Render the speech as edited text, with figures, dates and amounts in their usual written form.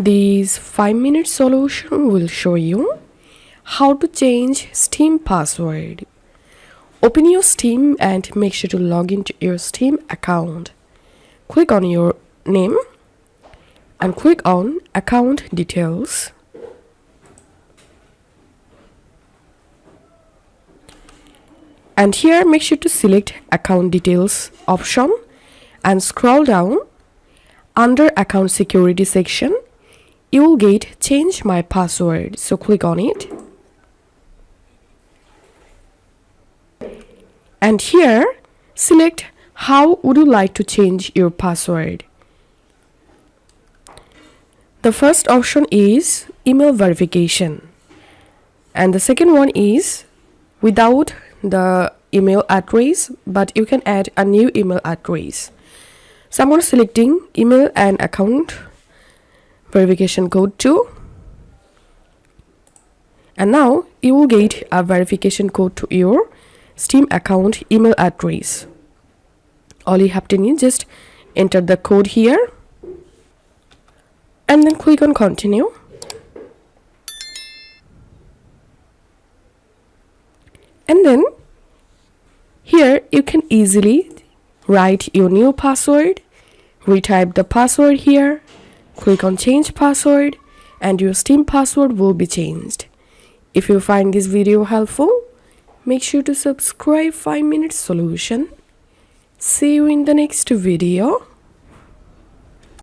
This 5-minute solution will show you how to change Steam password. Open your Steam and make sure to log into your Steam account. Click on your name and click on account details. And here make sure to select account details option and scroll down. Under account security section, you will get change my password. So click on it. And here select how would you like to change your password. The first option is email verification. And the second one is without the email address, but you can add a new email address. So I'm selecting email and account verification code 2. And now you will get a verification code to your Steam account email address. All you have to do is just enter the code here and then click on continue. And then here you can easily write your new password, retype the password here, click on change password, and your Steam password will be changed. If you find this video helpful, make sure to subscribe 5-minute solution. See you in the next video.